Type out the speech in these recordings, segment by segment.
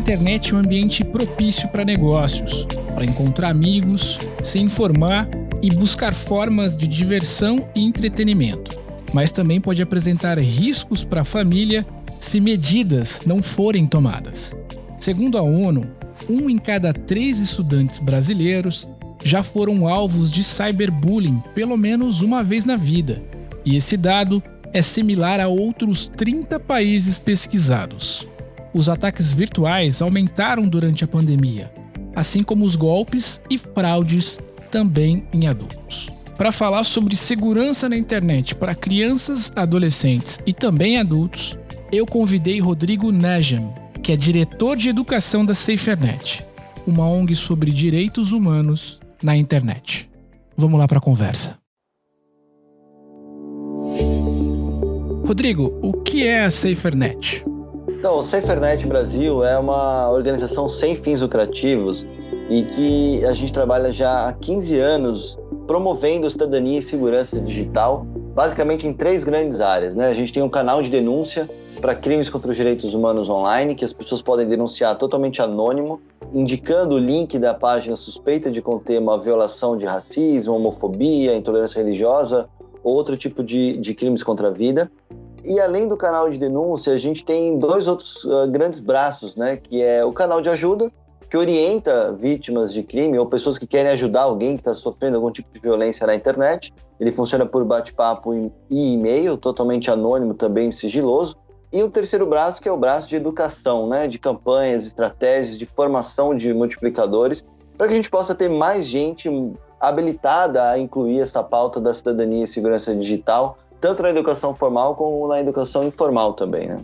internet é um ambiente propício para negócios, para encontrar amigos, se informar e buscar formas de diversão e entretenimento. Mas também pode apresentar riscos para a família se medidas não forem tomadas. Segundo a ONU, 1 em cada 3 estudantes brasileiros já foram alvos de cyberbullying pelo menos uma vez na vida. E esse dado é similar a outros 30 países pesquisados. Os ataques virtuais aumentaram durante a pandemia, assim como os golpes e fraudes também em adultos. Para falar sobre segurança na internet para crianças, adolescentes e também adultos, eu convidei Rodrigo Najam, que é diretor de educação da SaferNet, uma ONG sobre direitos humanos na internet. Vamos lá para a conversa. Rodrigo, o que é a SaferNet? Então, o SaferNet Brasil é uma organização sem fins lucrativos e que a gente trabalha já há 15 anos promovendo cidadania e segurança digital, basicamente em 3 grandes áreas, né? A gente tem um canal de denúncia para crimes contra os direitos humanos online, que as pessoas podem denunciar totalmente anônimo, indicando o link da página suspeita de conter uma violação de racismo, homofobia, intolerância religiosa ou outro tipo de crimes contra a vida. E além do canal de denúncia, a gente tem 2 outros grandes braços, né? Que é o canal de ajuda, que orienta vítimas de crime ou pessoas que querem ajudar alguém que está sofrendo algum tipo de violência na internet. Ele funciona por bate-papo e e-mail, totalmente anônimo, também sigiloso. E o terceiro braço, que é o braço de educação, né? De campanhas, estratégias, de formação de multiplicadores, para que a gente possa ter mais gente habilitada a incluir essa pauta da cidadania e segurança digital, tanto na educação formal como na educação informal também, né?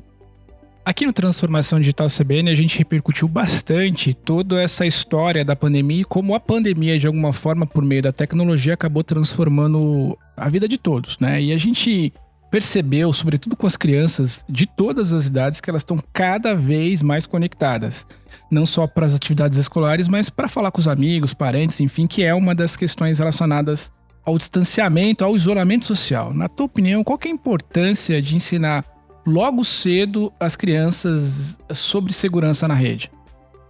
Aqui no Transformação Digital CBN a gente repercutiu bastante toda essa história da pandemia e como a pandemia, de alguma forma, por meio da tecnologia, acabou transformando a vida de todos, né? E a gente percebeu, sobretudo com as crianças de todas as idades, que elas estão cada vez mais conectadas. Não só para as atividades escolares, mas para falar com os amigos, parentes, enfim, que é uma das questões relacionadas ao distanciamento, ao isolamento social. Na tua opinião, qual que é a importância de ensinar logo cedo as crianças sobre segurança na rede?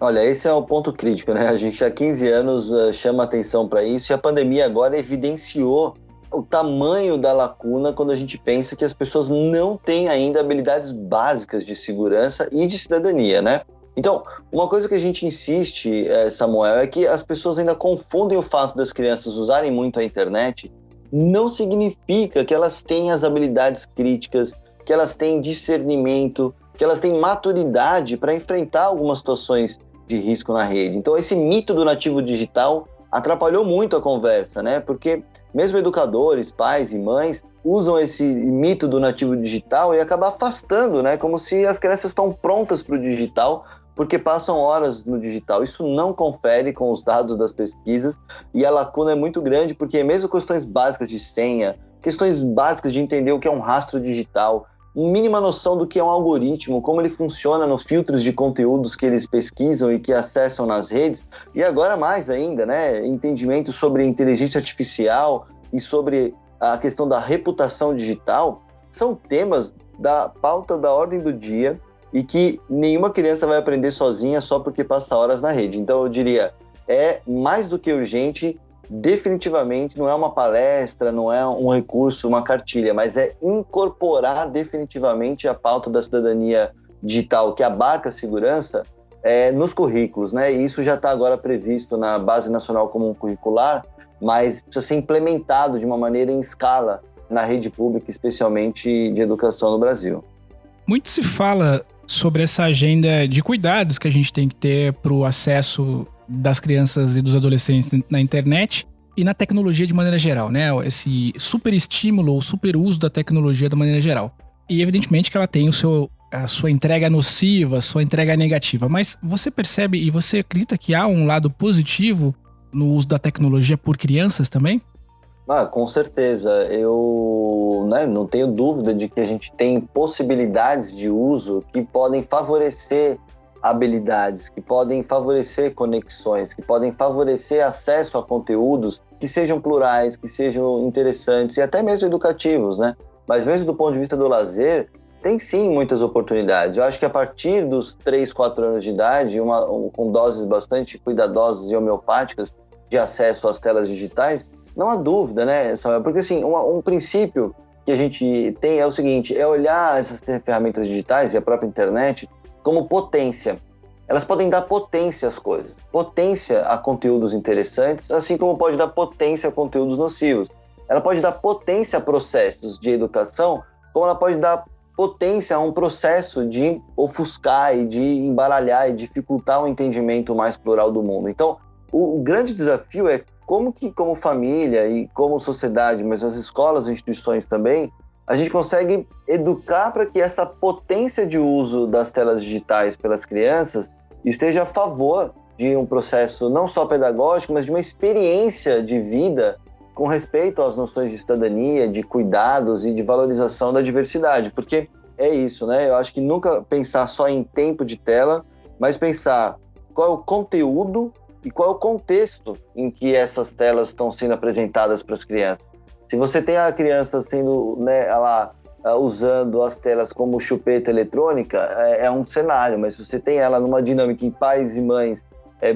Olha, esse é o ponto crítico, né? A gente há 15 anos chama atenção para isso e a pandemia agora evidenciou o tamanho da lacuna quando a gente pensa que as pessoas não têm ainda habilidades básicas de segurança e de cidadania, né? Então, uma coisa que a gente insiste, Samuel, é que as pessoas ainda confundem o fato das crianças usarem muito a internet, não significa que elas têm as habilidades críticas, que elas têm discernimento, que elas têm maturidade para enfrentar algumas situações de risco na rede. Então, esse mito do nativo digital atrapalhou muito a conversa, né? Porque mesmo educadores, pais e mães usam esse mito do nativo digital e acabam afastando, né? Como se as crianças estão prontas para o digital, porque passam horas no digital. Isso não confere com os dados das pesquisas e a lacuna é muito grande, porque mesmo questões básicas de senha, questões básicas de entender o que é um rastro digital, mínima noção do que é um algoritmo, como ele funciona nos filtros de conteúdos que eles pesquisam e que acessam nas redes, e agora mais ainda, né, entendimento sobre inteligência artificial e sobre a questão da reputação digital, são temas da pauta da ordem do dia e que nenhuma criança vai aprender sozinha só porque passa horas na rede. Então eu diria, é mais do que urgente. Definitivamente não é uma palestra, não é um recurso, uma cartilha, mas é incorporar definitivamente a pauta da cidadania digital que abarca a segurança nos currículos, né? E isso já está agora previsto na Base Nacional Comum Curricular, mas precisa ser implementado de uma maneira em escala na rede pública, especialmente de educação no Brasil. Muito se fala sobre essa agenda de cuidados que a gente tem que ter para o acesso das crianças e dos adolescentes na internet e na tecnologia de maneira geral, né? Esse super estímulo ou super uso da tecnologia de maneira geral. E evidentemente que ela tem a sua entrega nociva, a sua entrega negativa. Mas você percebe e você acredita que há um lado positivo no uso da tecnologia por crianças também? Com certeza. Eu não tenho dúvida de que a gente tem possibilidades de uso que podem favorecer habilidades, que podem favorecer conexões, que podem favorecer acesso a conteúdos que sejam plurais, que sejam interessantes e até mesmo educativos, né? Mas mesmo do ponto de vista do lazer, Tem sim muitas oportunidades. Eu acho que a partir dos 3, 4 anos de idade, com doses bastante cuidadosas e homeopáticas de acesso às telas digitais, não há dúvida, né, Samuel? Porque assim, um princípio que a gente tem é o seguinte, é olhar essas ferramentas digitais e a própria internet como potência. Elas podem dar potência às coisas, potência a conteúdos interessantes, assim como pode dar potência a conteúdos nocivos. Ela pode dar potência a processos de educação, como ela pode dar potência a um processo de ofuscar e de embaralhar e dificultar um entendimento mais plural do mundo. Então, o grande desafio é como que, como família e como sociedade, mas as escolas e instituições também, a gente consegue educar para que essa potência de uso das telas digitais pelas crianças esteja a favor de um processo não só pedagógico, mas de uma experiência de vida com respeito às noções de cidadania, de cuidados e de valorização da diversidade, porque é isso, né? Eu acho que nunca pensar só em tempo de tela, mas pensar qual é o conteúdo e qual é o contexto em que essas telas estão sendo apresentadas para as crianças. Se você tem a criança sendo, né, ela usando as telas como chupeta eletrônica, é um cenário, mas se você tem ela numa dinâmica em pais e mães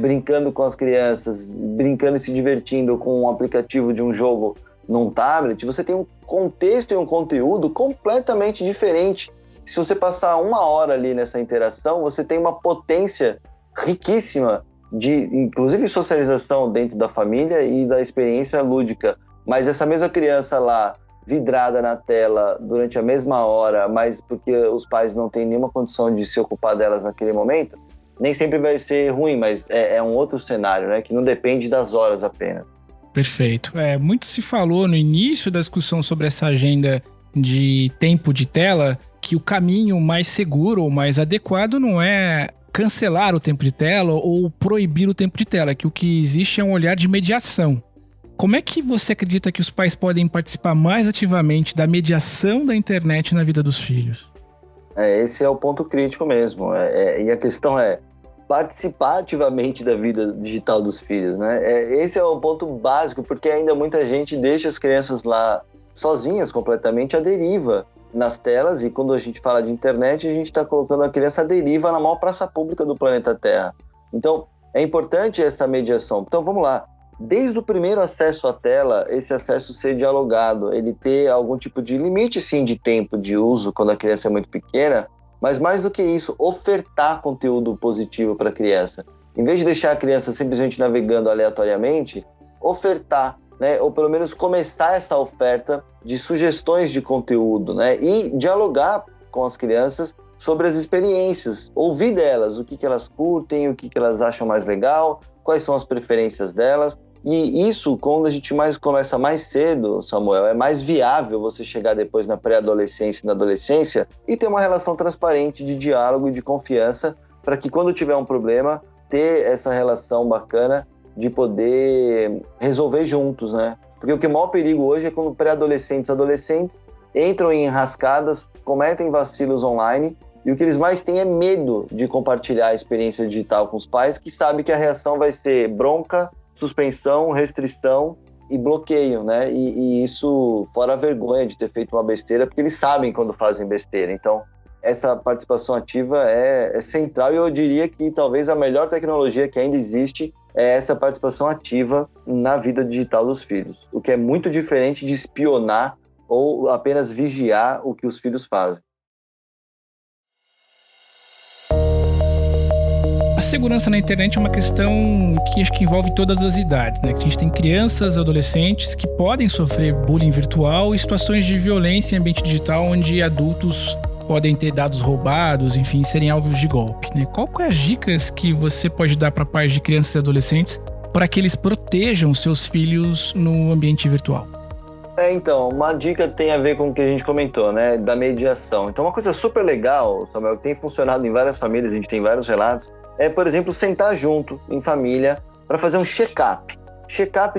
brincando com as crianças, brincando e se divertindo com um aplicativo de um jogo num tablet, você tem um contexto e um conteúdo completamente diferente. Se você passar 1 hora ali nessa interação, você tem uma potência riquíssima de, inclusive, socialização dentro da família e da experiência lúdica. Mas essa mesma criança lá, vidrada na tela durante a mesma hora, mas porque os pais não têm nenhuma condição de se ocupar delas naquele momento, nem sempre vai ser ruim, mas é um outro cenário, né? Que não depende das horas apenas. Perfeito. Muito se falou no início da discussão sobre essa agenda de tempo de tela, que o caminho mais seguro ou mais adequado não é cancelar o tempo de tela ou proibir o tempo de tela, que o que existe é um olhar de mediação. Como é que você acredita que os pais podem participar mais ativamente da mediação da internet na vida dos filhos? Esse é o ponto crítico mesmo. E a questão é participar ativamente da vida digital dos filhos, né? Esse é o ponto básico, porque ainda muita gente deixa as crianças lá sozinhas, completamente à deriva nas telas, e quando a gente fala de internet, a gente está colocando a criança à deriva na maior praça pública do planeta Terra. Então, é importante essa mediação. Então, vamos lá. Desde o primeiro acesso à tela, esse acesso ser dialogado, ele ter algum tipo de limite, sim, de tempo de uso quando a criança é muito pequena, mas mais do que isso, ofertar conteúdo positivo para a criança. Em vez de deixar a criança simplesmente navegando aleatoriamente, ofertar, né, ou pelo menos começar essa oferta de sugestões de conteúdo, né, e dialogar com as crianças sobre as experiências, ouvir delas, o que elas curtem, o que elas acham mais legal, quais são as preferências delas. E isso, quando a gente começa mais cedo, Samuel, é mais viável você chegar depois na pré-adolescência e na adolescência e ter uma relação transparente de diálogo e de confiança para que quando tiver um problema, ter essa relação bacana de poder resolver juntos, né? Porque o que é o maior perigo hoje é quando pré-adolescentes e adolescentes entram em enrascadas, cometem vacilos online, e o que eles mais têm é medo de compartilhar a experiência digital com os pais, que sabem que a reação vai ser bronca, suspensão, restrição e bloqueio, né? E isso fora a vergonha de ter feito uma besteira, porque eles sabem quando fazem besteira. Então, essa participação ativa é central, e eu diria que talvez a melhor tecnologia que ainda existe é essa participação ativa na vida digital dos filhos, o que é muito diferente de espionar ou apenas vigiar o que os filhos fazem. A segurança na internet é uma questão que acho que envolve todas as idades, né? A gente tem crianças, adolescentes que podem sofrer bullying virtual e situações de violência em ambiente digital onde adultos podem ter dados roubados, enfim, serem alvos de golpe, né? Qual que é as dicas que você pode dar para pais de crianças e adolescentes para que eles protejam seus filhos no ambiente virtual? Então, uma dica tem a ver com o que a gente comentou, né, da mediação. Então, uma coisa super legal, Samuel, que tem funcionado em várias famílias, a gente tem vários relatos, é, por exemplo, sentar junto em família para fazer um check-up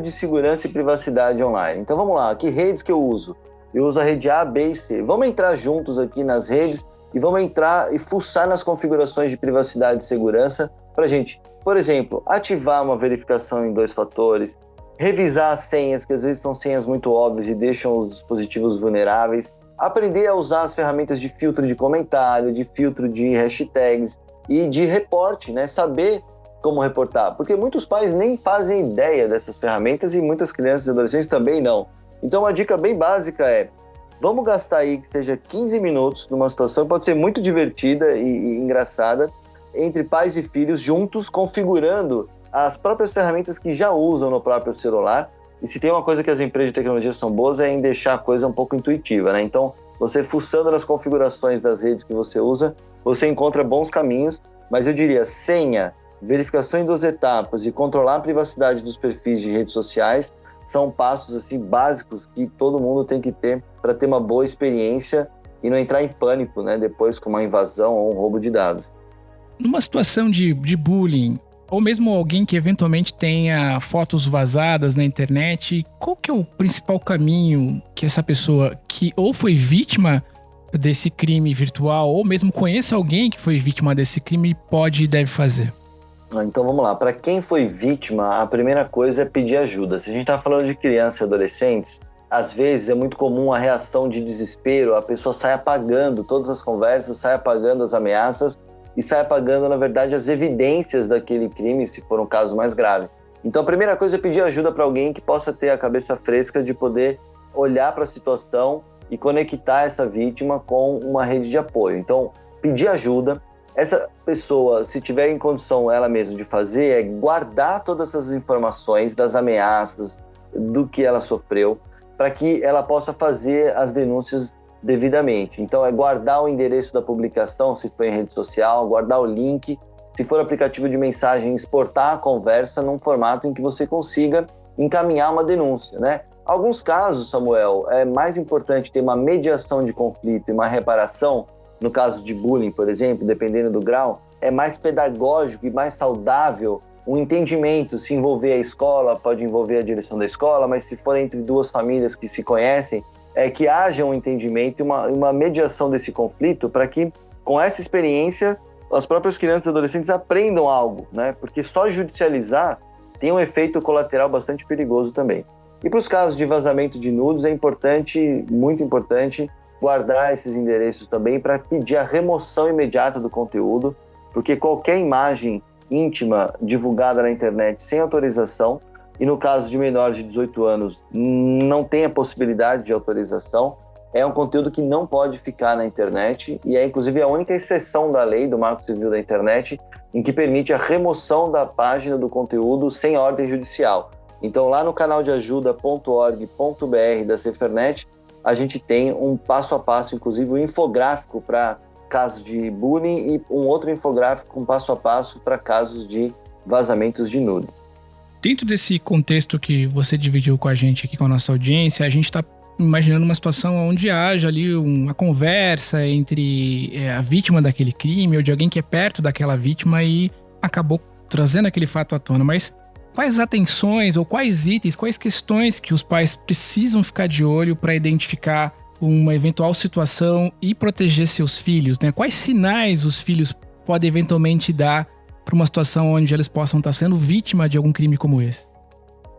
de segurança e privacidade online. Então, vamos lá, que redes que eu uso? Eu uso a rede A, B e C. Vamos entrar juntos aqui nas redes e vamos entrar e fuçar nas configurações de privacidade e segurança para a gente, por exemplo, ativar uma verificação em 2 fatores, revisar as senhas, que às vezes são senhas muito óbvias e deixam os dispositivos vulneráveis, aprender a usar as ferramentas de filtro de comentário, de filtro de hashtags e de reporte, né? Saber como reportar, porque muitos pais nem fazem ideia dessas ferramentas e muitas crianças e adolescentes também não. Então uma dica bem básica é, vamos gastar aí que seja 15 minutos numa situação que pode ser muito divertida e engraçada, entre pais e filhos juntos, configurando as próprias ferramentas que já usam no próprio celular. E se tem uma coisa que as empresas de tecnologia são boas é em deixar a coisa um pouco intuitiva, né? Então, você fuçando nas configurações das redes que você usa, você encontra bons caminhos, mas eu diria senha, verificação em 2 etapas e controlar a privacidade dos perfis de redes sociais são passos assim, básicos que todo mundo tem que ter para ter uma boa experiência e não entrar em pânico, né? Depois com uma invasão ou um roubo de dados. Numa situação de bullying, ou mesmo alguém que eventualmente tenha fotos vazadas na internet, qual que é o principal caminho que essa pessoa que ou foi vítima desse crime virtual, ou mesmo conheça alguém que foi vítima desse crime, pode e deve fazer? Então vamos lá, para quem foi vítima, a primeira coisa é pedir ajuda. Se a gente está falando de crianças e adolescentes, às vezes é muito comum a reação de desespero, a pessoa sai apagando todas as conversas, sai apagando as ameaças e sai apagando, na verdade, as evidências daquele crime, se for um caso mais grave. Então a primeira coisa é pedir ajuda para alguém que possa ter a cabeça fresca de poder olhar para a situação e conectar essa vítima com uma rede de apoio. Então, pedir ajuda. Essa pessoa, se tiver em condição ela mesma de fazer, é guardar todas essas informações das ameaças, do que ela sofreu, para que ela possa fazer as denúncias devidamente. Então, é guardar o endereço da publicação, se for em rede social, guardar o link, se for aplicativo de mensagem, exportar a conversa num formato em que você consiga encaminhar uma denúncia, né? Alguns casos, Samuel, é mais importante ter uma mediação de conflito e uma reparação. No caso de bullying, por exemplo, dependendo do grau, é mais pedagógico e mais saudável um entendimento. Se envolver a escola, pode envolver a direção da escola, mas se for entre 2 famílias que se conhecem, é que haja um entendimento e uma mediação desse conflito para que, com essa experiência, as próprias crianças e adolescentes aprendam algo, né? Porque só judicializar tem um efeito colateral bastante perigoso também. E para os casos de vazamento de nudes, é importante, muito importante, guardar esses endereços também para pedir a remoção imediata do conteúdo, porque qualquer imagem íntima divulgada na internet sem autorização, e no caso de menores de 18 anos não tem a possibilidade de autorização, é um conteúdo que não pode ficar na internet e é inclusive a única exceção da lei do Marco Civil da Internet em que permite a remoção da página do conteúdo sem ordem judicial. Então lá no canal de ajuda.org.br da Cefernet, a gente tem um passo a passo, inclusive um infográfico para casos de bullying e um outro infográfico com passo a passo para casos de vazamentos de nudes. Dentro desse contexto que você dividiu com a gente aqui, com a nossa audiência, a gente está imaginando uma situação onde haja ali uma conversa entre a vítima daquele crime ou de alguém que é perto daquela vítima e acabou trazendo aquele fato à tona. Mas quais atenções ou quais itens, quais questões que os pais precisam ficar de olho para identificar uma eventual situação e proteger seus filhos, né? Quais sinais os filhos podem eventualmente dar para uma situação onde eles possam estar sendo vítima de algum crime como esse?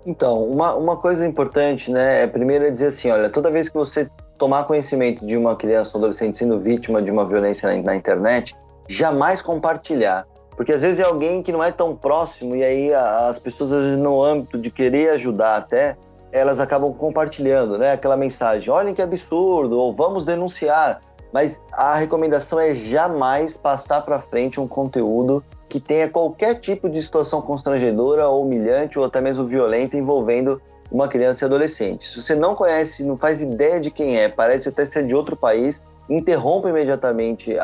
Então, uma coisa importante, né, primeiro é dizer assim, olha, toda vez que você tomar conhecimento de uma criança ou adolescente sendo vítima de uma violência na internet, jamais compartilhar. Porque às vezes é alguém que não é tão próximo e aí as pessoas, às vezes, no âmbito de querer ajudar até, elas acabam compartilhando, né, aquela mensagem, olhem que absurdo, ou vamos denunciar. Mas a recomendação é jamais passar para frente um conteúdo que tenha qualquer tipo de situação constrangedora ou humilhante ou até mesmo violenta envolvendo uma criança e adolescente. Se você não conhece, não faz ideia de quem é, parece até ser de outro país, interrompa imediatamente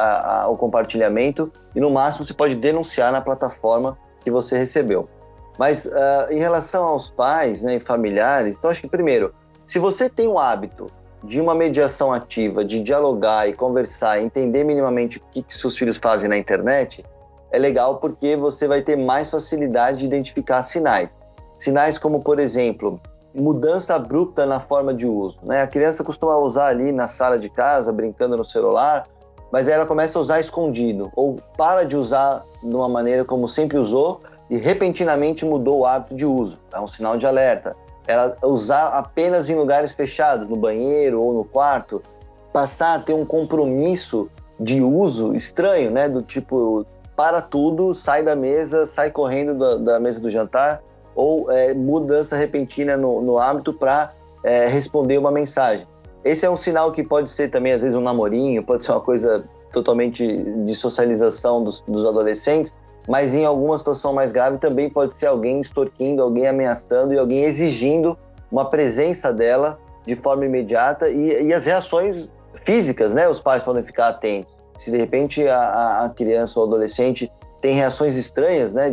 o compartilhamento e no máximo você pode denunciar na plataforma que você recebeu. Mas em relação aos pais, né, e familiares, então acho que primeiro, se você tem o hábito de uma mediação ativa, de dialogar e conversar, entender minimamente o que seus filhos fazem na internet, é legal porque você vai ter mais facilidade de identificar sinais. Sinais como, por exemplo, mudança abrupta na forma de uso, né? A criança costuma usar ali na sala de casa, brincando no celular, mas aí ela começa a usar escondido, ou para de usar de uma maneira como sempre usou e repentinamente mudou o hábito de uso. É um sinal de alerta. Ela usar apenas em lugares fechados, no banheiro ou no quarto, passar a ter um compromisso de uso estranho, né? Do tipo, para tudo, sai da mesa, sai correndo da mesa do jantar, ou mudança repentina no hábito para responder uma mensagem. Esse é um sinal que pode ser também, às vezes, um namorinho, pode ser uma coisa totalmente de socialização dos adolescentes, mas em alguma situação mais grave também pode ser alguém extorquindo, alguém ameaçando e alguém exigindo uma presença dela de forma imediata e as reações físicas, né? Os pais podem ficar atentos. Se de repente a criança ou adolescente tem reações estranhas, né?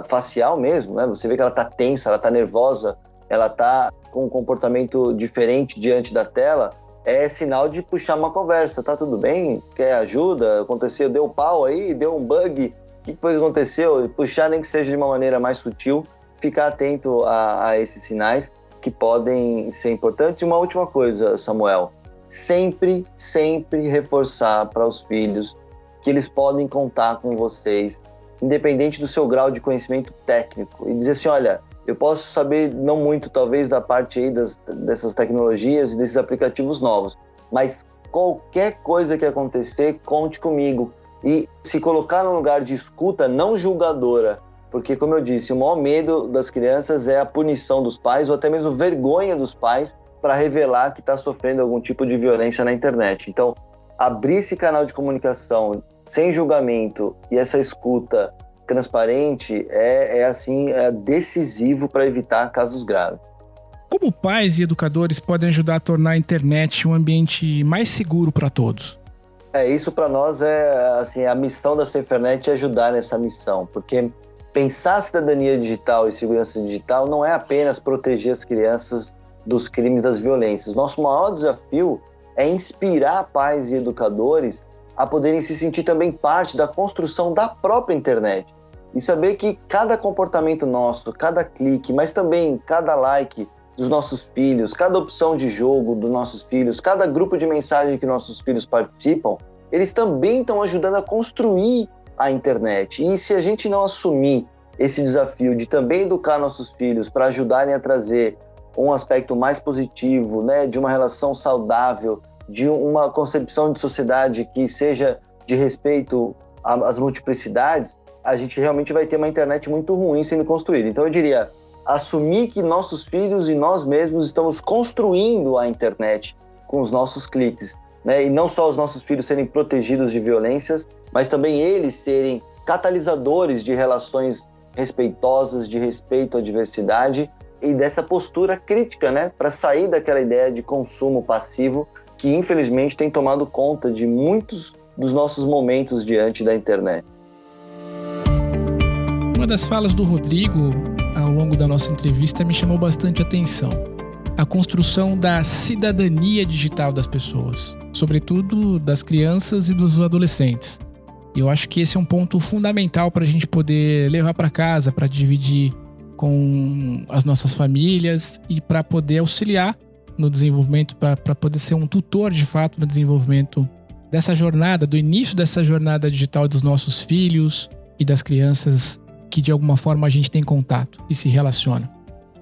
Facial mesmo, né? Você vê que ela está tensa, ela está nervosa, ela está com um comportamento diferente diante da tela, é sinal de puxar uma conversa. Tá tudo bem? Quer ajuda? Aconteceu? Deu pau aí? Deu um bug? O que foi que aconteceu? Puxar, nem que seja de uma maneira mais sutil, ficar atento a esses sinais que podem ser importantes. E uma última coisa, Samuel, sempre reforçar para os filhos que eles podem contar com vocês, independente do seu grau de conhecimento técnico, e dizer assim, olha, eu posso saber não muito, talvez, da parte aí dessas tecnologias e desses aplicativos novos, mas qualquer coisa que acontecer, conte comigo. E se colocar num lugar de escuta não julgadora, porque, como eu disse, o maior medo das crianças é a punição dos pais ou até mesmo vergonha dos pais para revelar que está sofrendo algum tipo de violência na internet. Então, abrir esse canal de comunicação sem julgamento e essa escuta transparente é decisivo para evitar casos graves. Como pais e educadores podem ajudar a tornar a internet um ambiente mais seguro para todos? Isso para nós a missão da SaferNet é ajudar nessa missão, porque pensar cidadania digital e segurança digital não é apenas proteger as crianças dos crimes, das violências. Nosso maior desafio é inspirar pais e educadores a poderem se sentir também parte da construção da própria internet e saber que cada comportamento nosso, cada clique, mas também cada like dos nossos filhos, cada opção de jogo dos nossos filhos, cada grupo de mensagem que nossos filhos participam, eles também estão ajudando a construir a internet. E se a gente não assumir esse desafio de também educar nossos filhos para ajudarem a trazer um aspecto mais positivo, né, de uma relação saudável, de uma concepção de sociedade que seja de respeito às multiplicidades, a gente realmente vai ter uma internet muito ruim sendo construída. Então eu diria, assumir que nossos filhos e nós mesmos estamos construindo a internet com os nossos cliques, né? E não só os nossos filhos serem protegidos de violências, mas também eles serem catalisadores de relações respeitosas, de respeito à diversidade e dessa postura crítica, né? Para sair daquela ideia de consumo passivo que infelizmente tem tomado conta de muitos dos nossos momentos diante da internet. Uma das falas do Rodrigo ao longo da nossa entrevista me chamou bastante atenção. A construção da cidadania digital das pessoas, sobretudo das crianças e dos adolescentes. E eu acho que esse é um ponto fundamental para a gente poder levar para casa, para dividir com as nossas famílias e para poder auxiliar no desenvolvimento, para poder ser um tutor de fato no desenvolvimento dessa jornada, do início dessa jornada digital dos nossos filhos e das crianças que de alguma forma a gente tem contato e se relaciona.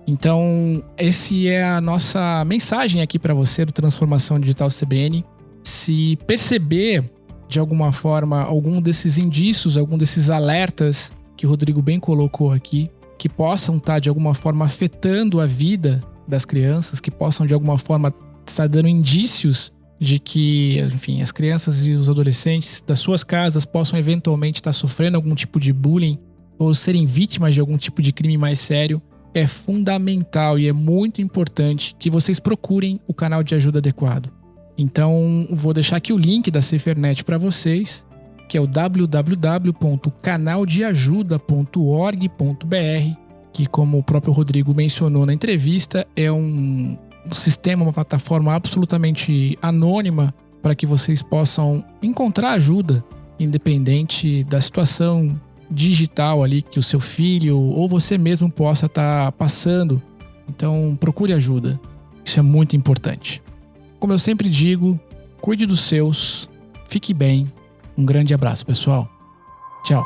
Então, essa é a nossa mensagem aqui para você do Transformação Digital CBN. Se perceber de alguma forma algum desses indícios, algum desses alertas que o Rodrigo bem colocou aqui, que possam estar de alguma forma afetando a vida das crianças, que possam de alguma forma estar dando indícios de que, enfim, as crianças e os adolescentes das suas casas possam eventualmente estar sofrendo algum tipo de bullying ou serem vítimas de algum tipo de crime mais sério, é fundamental e é muito importante que vocês procurem o canal de ajuda adequado. Então, vou deixar aqui o link da SaferNet para vocês, que é o www.canaldeajuda.org.br, que, como o próprio Rodrigo mencionou na entrevista, é um sistema, uma plataforma absolutamente anônima para que vocês possam encontrar ajuda, independente da situação digital ali que o seu filho ou você mesmo possa estar passando. Então, procure ajuda. Isso é muito importante. Como eu sempre digo, cuide dos seus, fique bem. Um grande abraço, pessoal. Tchau.